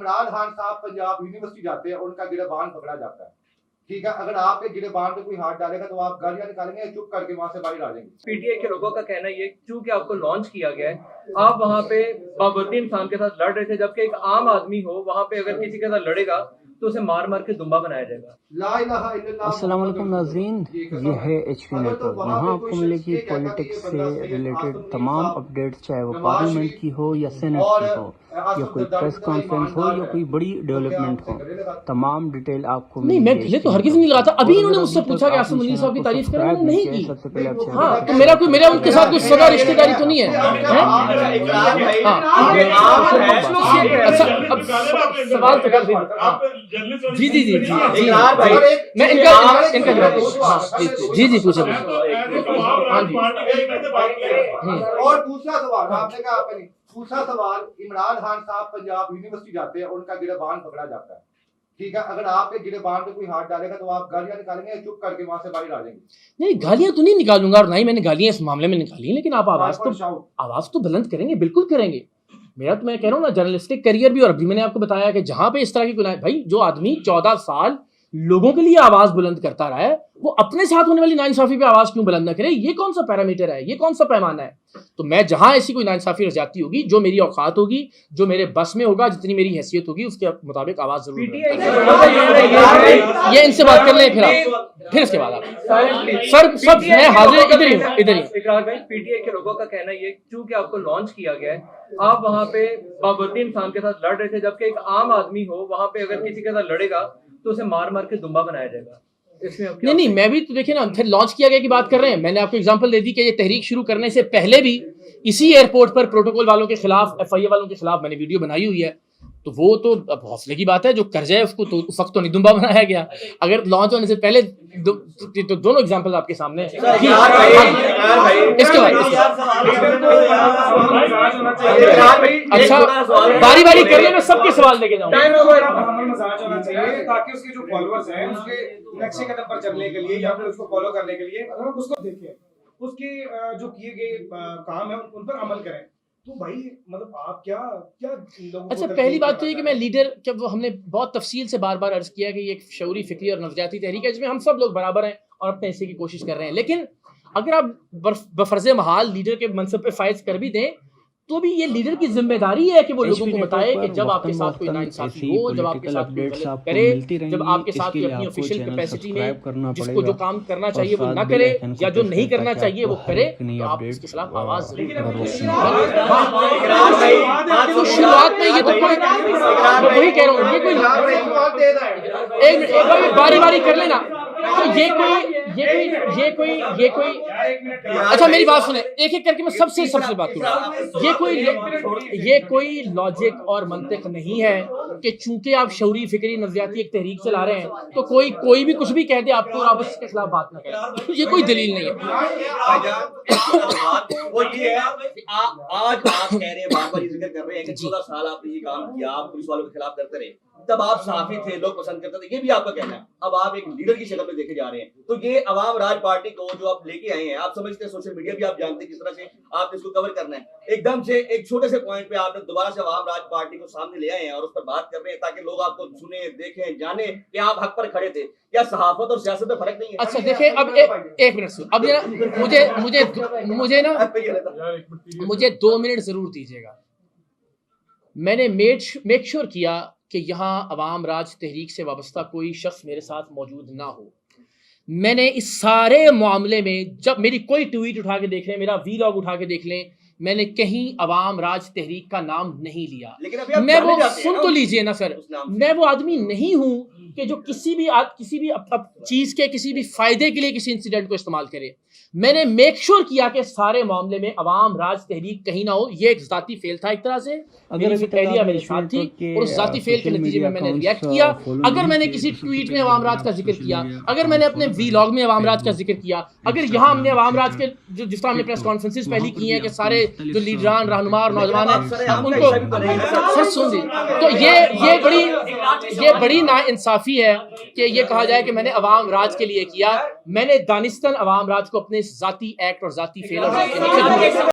इमरान खान साहब पंजाब यूनिवर्सिटी जाते हैं, उनका गिरबान पकड़ा जाता है, ठीक है। अगर आपके गिरबान पे कोई हाथ डालेगा तो आप गालियां निकालेंगे या चुप करके वहां से बाहर आ जाएंगे? पीटीआई के लोगों का कहना ये चूंकि आपको लॉन्च किया गया है, आप वहां पे बाबरती इंसान के साथ लड़ रहे थे, जबकि एक आम आदमी हो वहां पे अगर किसी के साथ लड़ेगा तो उसे मार मार के दुम्बा बनाया जाएगा। अस्सलाम वालेकुम नाज़रीन, ये है HP नेटवर्क। यहाँ आपको मिलेगी पॉलिटिक्स से रिलेटेड तमाम अपडेट्स, चाहे वो पार्लियामेंट की हो या सेनेट की हो या कोई प्रेस कॉन्फ्रेंस हो या कोई बड़ी डेवलपमेंट हो, तमाम डिटेल आपको नहीं। मैं पहले तो हरगिज़ नहीं लगा था, अभी इन्होंने मुझसे पूछा कि आसिम मुनीर साहब की तारीफ करें, मैंने नहीं की। सबसे पहले आपसे हाँ, तो मेरा उनके साथ कोई सगा रिश्तेदारी तो नहीं है। अच्छा, अब सवाल तो कर दीजिए। जी जी जी जी मैं इनका जवाब जी पूछे। और दूसरा सवाल आपने कहा, आपने दूसरा सवाल, इमरान खान साहब पंजाब यूनिवर्सिटी जाते हैं, उनका गिरबान पकड़ा जाता है, ठीक है। अगर आपके गिरबान पे कोई हाथ डालेगा तो आप गालियां निकालेंगे या चुप करके वहां से बाहर आ जाएंगे? नहीं, गालियां तो नहीं निकालूंगा और ना ही मैंने गालियां इस मामले में निकाली, लेकिन आप आवाज तो बुलंद करेंगे, बिल्कुल करेंगे। मेरा तो मैं कह रहा हूँ ना, जर्नलिस्टिक करियर भी, और अभी मैंने आपको बताया कि जहां पे इस तरह की भाई जो आदमी 14 साल लोगों के लिए आवाज बुलंद करता रहा है, वो अपने साथ होने वाली नाइंसाफी पे आवाज क्यों बुलंद न करे? ये कौन सा पैरामीटर है, ये कौन सा पैमाना है? तो मैं जहां ऐसी कोई नाइंसाफी रह जाती होगी, जो मेरी औकात होगी, जो मेरे बस में होगा, जितनी मेरी हैसियत होगी, उसके मुताबिक आवाज जरूर। ये इनसे बात कर लें, फिर इसके बाद आप सर सब मैं हाजिर इधर ही। इकरार भाई, पीटीआई के लोगों का कहना ये चूंकि आपको लॉन्च किया गया है, आप वहां पे बाबरती इंसान के साथ लड़ रहे थे, जबकि एक आम आदमी हो वहां पे अगर किसी के साथ लड़ेगा तो उसे मार मार के दुम्बा बनाया जाएगा। नहीं, मैं भी तो देखिए ना, फिर लॉन्च किया गया की बात कर रहे हैं। मैंने आपको एग्जांपल दे दी कि ये तहरीक शुरू करने से पहले भी इसी एयरपोर्ट पर प्रोटोकॉल वालों के खिलाफ, FIA वालों के खिलाफ मैंने वीडियो बनाई हुई है। तो वो तो अब हौसले की बात है, जो कर जाए उसको तो उस वक्त तो नहीं दुम्बा बनाया गया। अगर लॉन्च होने से पहले तो दोनों एग्जांपल आपके सामने हैं। इसके बाद अच्छा बारी बारी कर ले, मैं सबके सवाल लेके जाऊंगा ताकि उसके जो फॉलोअर्स हैं उसके नक्शे कदम पर चलने के लिए या फिर उसको फॉलो करने के लिए उसको देखें, उसके जो किए गए काम है उन पर अमल करें। तो भाई मतलब आप क्या लोगों अच्छा, पहली बात तो ये कि मैं लीडर, जब वो हमने बहुत तफसील से बार बार अर्ज किया कि ये एक शऊरी फिक्री और नफसियाती तहरीक है जिसमें हम सब लोग बराबर हैं और अपने हिस्से की कोशिश कर रहे हैं। लेकिन अगर आप बफर्ज महाल लीडर के मनसब पे फायज कर भी दें, तो भी ये लीडर की जिम्मेदारी है कि वो लोगों को बताए कि जब आपके साथ कोई नाइंसाफी हो, जब आपके साथ कोई गलत करे, जब आपके साथ कोई अपनी ऑफिशियल कैपेसिटी में जिसको जो काम करना चाहिए वो ना करे या जो नहीं करना चाहिए वो करे, तो आप इसके खिलाफ आवाज शुरुआत में ये तो वही कह रहा हूँ, ये कोई एक बारी बारी कर लेना। तो ये कोई अच्छा मेरी बात सुने, एक एक करके मैं सबसे बात करूँ। ये कोई लॉजिक और मंतिक नहीं है कि चूंकि आप शऊरी फिक्री नजरियाती एक तहरीक चला रहे हैं तो कोई भी कुछ भी कह दे आपको और आप उसके खिलाफ बात ना करें, ये कोई दलील नहीं है। वो ये है आज आप कह रहे हैं, बार-बार ये जिक्र कर रहे हैं कि 14 साल आपने ये काम किया, आप पुलिस वालों के खिलाफ करते रहे, तब आप सहाफी थे, लोग पसंद करते थे, ये भी आपका कहना है। अब आप एक लीडर की शक्ल में देखे जा रहे हैं, तो ये अवाम राज पार्टी को जो आप लेके आए हैं, आप समझते हैं सोशल मीडिया भी आप जानते हैं किस तरह से आपने इसको कवर करना है, एकदम से एक छोटे से पॉइंट पे आपने दोबारा से अवाम राज पार्टी को सामने ले आए हैं और उस पर बात कर रहे हैं ताकि लोग आपको सुने, देखें, जाने कि आप हक पर खड़े थे। क्या सहाफत और सियासत में फर्क नहीं है? अच्छा देखिए, अब एक मिनट सुन, अब मुझे 2 मिनट जरूर दीजिएगा। मैंने मेक श्योर किया कि यहाँ अवाम राज तहरीक से वाबस्ता कोई शख्स मेरे साथ मौजूद ना हो। मैंने इस सारे मामले में, जब मेरी कोई ट्वीट उठा के देख लें, मेरा वीलॉग उठा के देख लें, मैंने कहीं अवाम राज तहरीक का नाम नहीं लिया। मैं वो सुन तो लीजिए ना सर, मैं वो आदमी नहीं हूं कि जो किसी भी चीज के किसी भी फायदे के लिए किसी इंसिडेंट को इस्तेमाल करे। मैंने मेक श्योर किया कि सारे मामले में अवाम राज तहरीक कहीं ना हो। ये एक जाती फेल था एक तरह से, मेरी एहलिया मेरे साथ थी और उस जाती फेल के नतीजे में मैंने रिएक्ट किया। अगर मैंने किसी ट्वीट में अवाम राज का जिक्र किया, अगर मैंने अपने वीलॉग में अवाम राज का जिक्र किया, अगर यहाँ हमने अवाम राज के जो जिस तरह हमने प्रेस कॉन्फ्रेंसेस पहली की हैं कि सारे जो लीडरान, रहनुमा और नौजवान हैं उनको सर सुन दी, तो ये बड़ी नाइंसाफी है कि ये कहा जाए कि मैंने अवाम राज के लिए किया। मैंने दानिस्तन अवाम राज को अपने जाती एक्ट और जाती फेल और